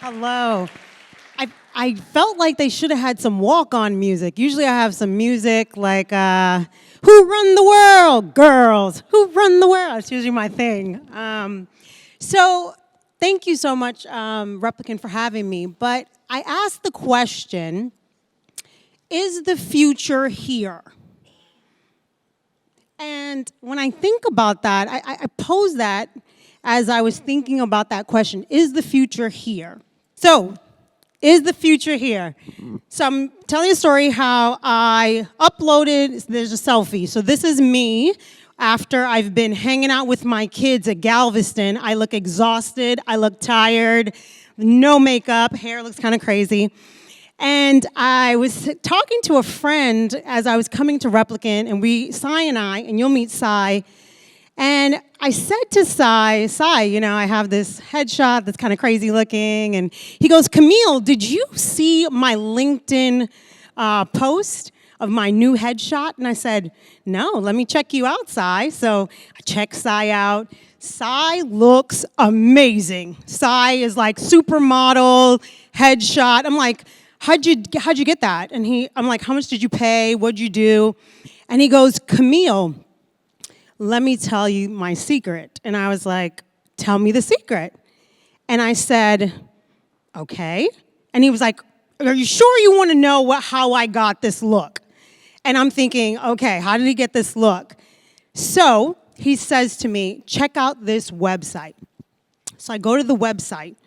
Hello. I felt like they should have had some walk-on music. Usually I have some music like, Who Run the World? Girls. Who Run the World? That's usually my thing. So thank you so much, Replicant, for having me. But I asked the question, is the future here? And when I think about that, I pose that as I was thinking about that question, is the future here? So, is the future here? So I'm telling you a story how I uploaded, there's a selfie. So this is me after I've been hanging out with my kids at Galveston. I look exhausted, I look tired, no makeup, hair looks kind of crazy. And I was talking to a friend as I was coming to Replicant, and Cy and I, and you'll meet Cy, and I said to Cy, I have this headshot that's kind of crazy looking, and he goes, Camille, did you see my LinkedIn post of my new headshot? And I said, no, let me check you out, Cy. So I checked Cy out. Cy looks amazing. Cy is like supermodel, headshot. I'm like, how'd you get that? And I'm like, how much did you pay? What'd you do? And he goes, Camille, let me tell you my secret. And I was like, tell me the secret. And I said, okay. And he was like, are you sure you want to know how I got this look? And I'm thinking, okay, how did he get this look? So he says to me, check out this website. So I go to the website,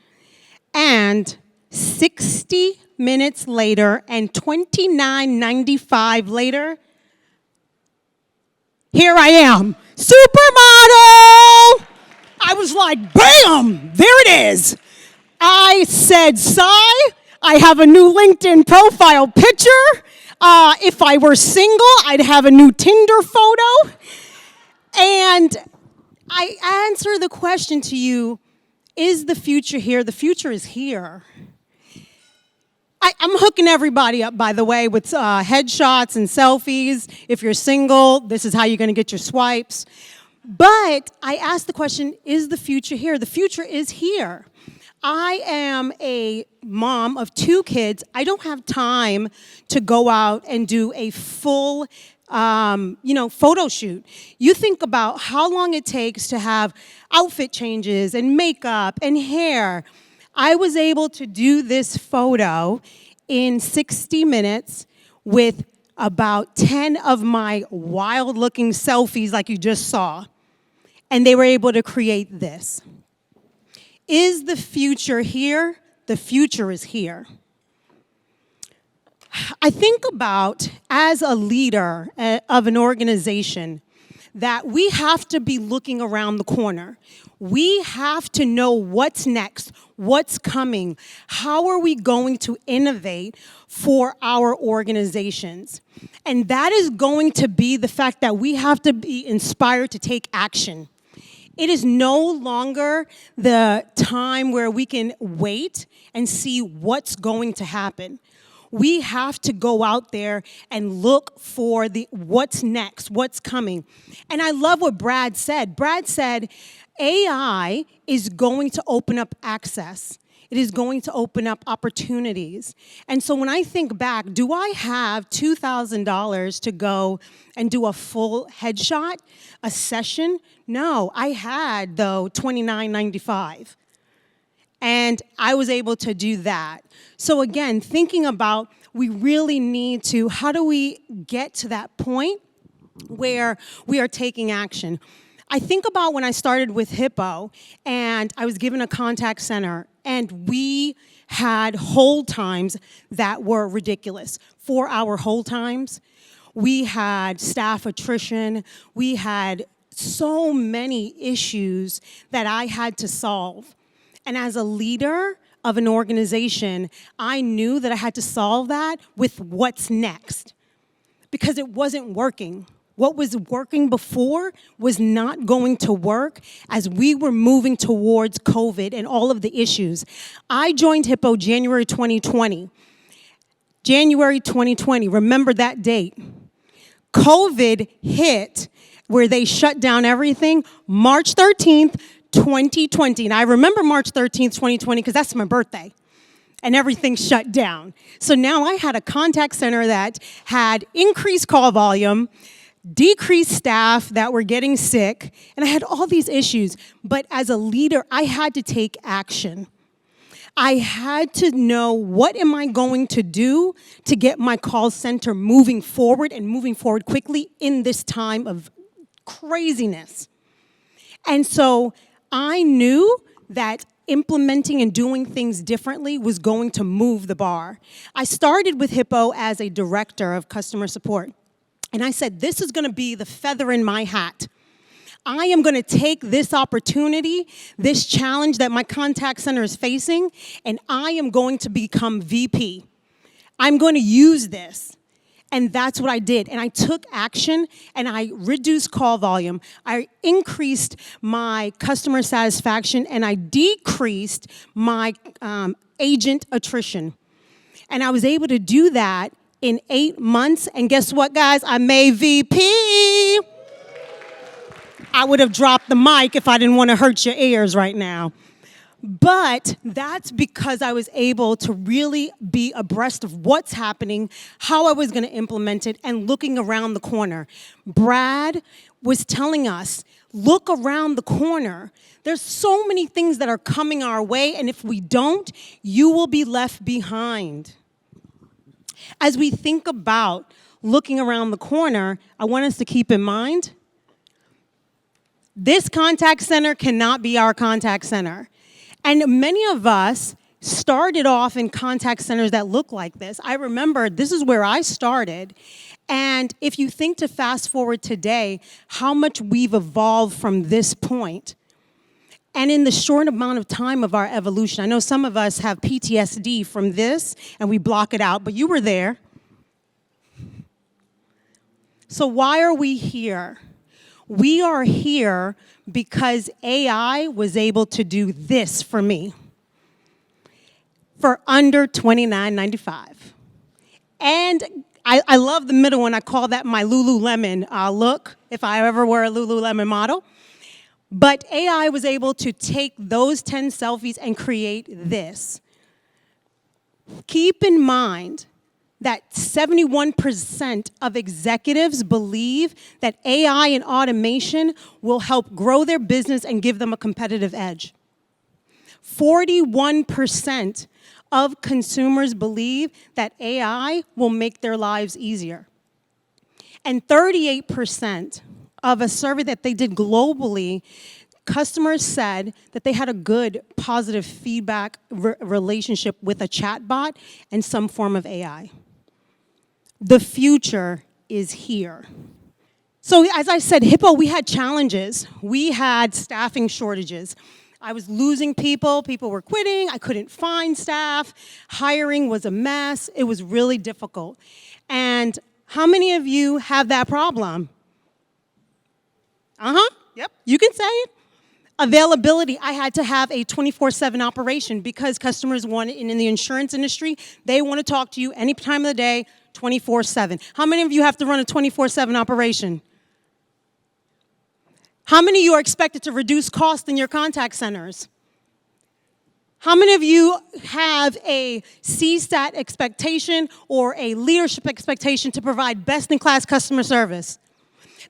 and 60 minutes later and $29.95 later, here I am, supermodel! I was like, bam, there it is. I said, Cy, I have a new LinkedIn profile picture. If I were single, I'd have a new Tinder photo. And I answer the question to you, is the future here? The future is here. I'm hooking everybody up, by the way, with headshots and selfies. If you're single, this is how you're going to get your swipes. But I asked the question, is the future here? The future is here. I am a mom of 2 kids. I don't have time to go out and do a full photo shoot. You think about how long it takes to have outfit changes and makeup and hair. I was able to do this photo in 60 minutes with about 10 of my wild-looking selfies like you just saw. And they were able to create this. Is the future here? The future is here. I think about, as a leader of an organization, that we have to be looking around the corner. We have to know what's next, what's coming. How are we going to innovate for our organizations? And that is going to be the fact that we have to be inspired to take action. It is no longer the time where we can wait and see what's going to happen. We have to go out there and look for what's next, what's coming. And I love what Brad said. Brad said, AI is going to open up access. It is going to open up opportunities. And so when I think back, do I have $2,000 to go and do a full headshot, a session? No, I had, though, $29.95. And I was able to do that. So again, thinking about, we really need to, how do we get to that point where we are taking action? I think about when I started with Hippo, and I was given a contact center, and we had hold times that were ridiculous. 4-hour hold times. We had staff attrition. We had so many issues that I had to solve. And as a leader of an organization, I knew that I had to solve that with what's next, because it wasn't working. What was working before was not going to work as we were moving towards COVID and all of the issues. I joined Hippo January 2020. January 2020, remember that date. COVID hit where they shut down everything March 13th, 2020. And I remember March 13th, 2020, because that's my birthday. and everything shut down. So now I had a contact center that had increased call volume, decreased staff that were getting sick, and I had all these issues. But as a leader, I had to take action. I had to know, what am I going to do to get my call center moving forward and moving forward quickly in this time of craziness. And so I knew that implementing and doing things differently was going to move the bar. I started with Hippo as a director of customer support. And I said, this is going to be the feather in my hat. I am going to take this opportunity, this challenge that my contact center is facing, and I am going to become VP. I'm going to use this. And that's what I did. And I took action, and I reduced call volume. I increased my customer satisfaction, and I decreased my agent attrition. And I was able to do that in 8 months. And guess what, guys? I made VP. I would have dropped the mic if I didn't want to hurt your ears right now. But that's because I was able to really be abreast of what's happening, how I was going to implement it, and looking around the corner. Brad was telling us, look around the corner. There's so many things that are coming our way, and if we don't, you will be left behind. As we think about looking around the corner, I want us to keep in mind, this contact center cannot be our contact center. And many of us started off in contact centers that look like this. I remember this is where I started. And if you think to fast forward today, how much we've evolved from this point. And in the short amount of time of our evolution, I know some of us have PTSD from this and we block it out, but you were there. So why are we here? We are here because AI was able to do this for me for under $29.95. And I love the middle one. I call that my Lululemon look, if I ever were a Lululemon model. But AI was able to take those 10 selfies and create this. Keep in mind that 71% of executives believe that AI and automation will help grow their business and give them a competitive edge. 41% of consumers believe that AI will make their lives easier. And 38% of a survey that they did globally, customers said that they had a good, positive feedback relationship with a chatbot and some form of AI. The future is here. So as I said, Hippo, we had challenges. We had staffing shortages. I was losing people. People were quitting. I couldn't find staff. Hiring was a mess. It was really difficult. And how many of you have that problem? Yep, you can say it. Availability, I had to have a 24/7 operation because customers want it, and in the insurance industry, they want to talk to you any time of the day, 24/7. How many of you have to run a 24/7 operation? How many of you are expected to reduce costs in your contact centers? How many of you have a CSAT expectation or a leadership expectation to provide best-in-class customer service?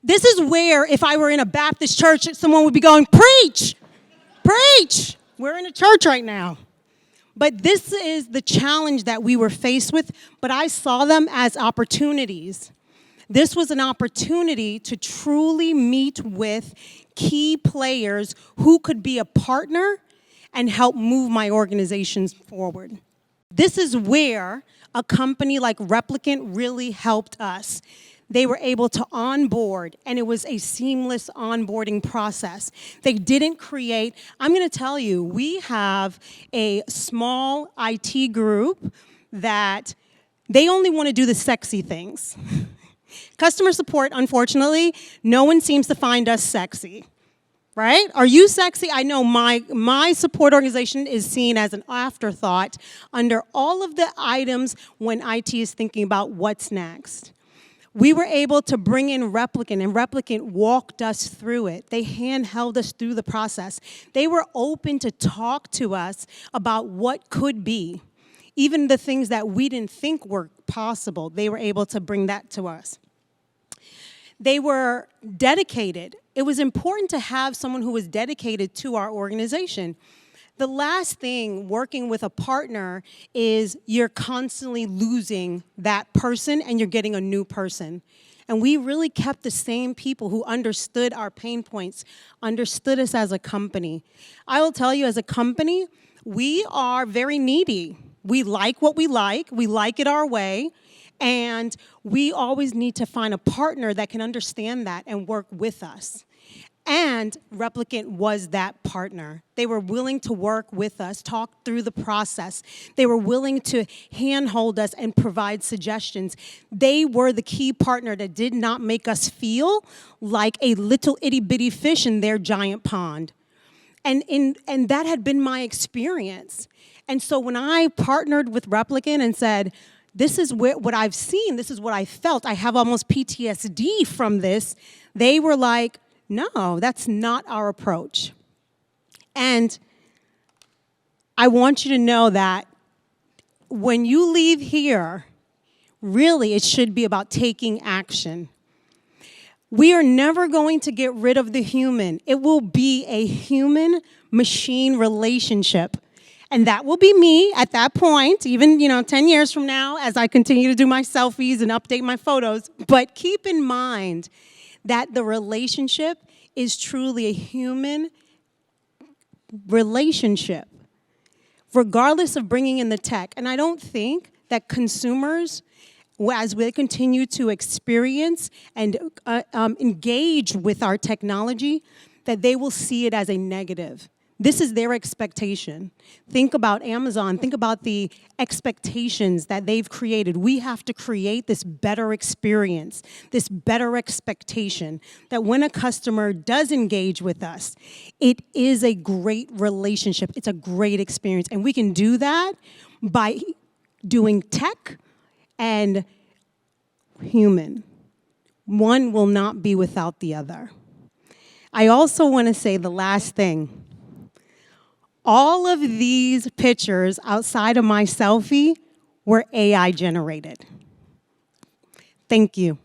This is where, if I were in a Baptist church, someone would be going, preach, preach. We're in a church right now. But this is the challenge that we were faced with, but I saw them as opportunities. This was an opportunity to truly meet with key players who could be a partner and help move my organizations forward. This is where a company like Replicant really helped us. They were able to onboard, and it was a seamless onboarding process. They didn't create, I'm going to tell you, we have a small IT group that they only want to do the sexy things. Customer support, unfortunately, no one seems to find us sexy, right? Are you sexy? I know my support organization is seen as an afterthought under all of the items when IT is thinking about what's next. We were able to bring in Replicant, and Replicant walked us through it. They handheld us through the process. They were open to talk to us about what could be. Even the things that we didn't think were possible, they were able to bring that to us. They were dedicated. It was important to have someone who was dedicated to our organization. The last thing working with a partner is you're constantly losing that person and you're getting a new person. And we really kept the same people who understood our pain points, understood us as a company. I will tell you, as a company, we are very needy. We like what we like it our way, and we always need to find a partner that can understand that and work with us. And Replicant was that partner. They were willing to work with us, talk through the process. They were willing to handhold us and provide suggestions. They were the key partner that did not make us feel like a little itty-bitty fish in their giant pond. And that had been my experience. And so when I partnered with Replicant and said, this is what I've seen, this is what I felt, I have almost PTSD from this, they were like, no, that's not our approach. And I want you to know that when you leave here, really it should be about taking action. We are never going to get rid of the human. It will be a human-machine relationship. And that will be me at that point, even 10 years from now, as I continue to do my selfies and update my photos. But keep in mind that the relationship is truly a human relationship, regardless of bringing in the tech. And I don't think that consumers, as they continue to experience and engage with our technology, that they will see it as a negative. This is their expectation. Think about Amazon. Think about the expectations that they've created. We have to create this better experience, this better expectation, that when a customer does engage with us, it is a great relationship. It's a great experience. And we can do that by doing tech and human. One will not be without the other. I also want to say the last thing. All of these pictures outside of my selfie were AI generated. Thank you.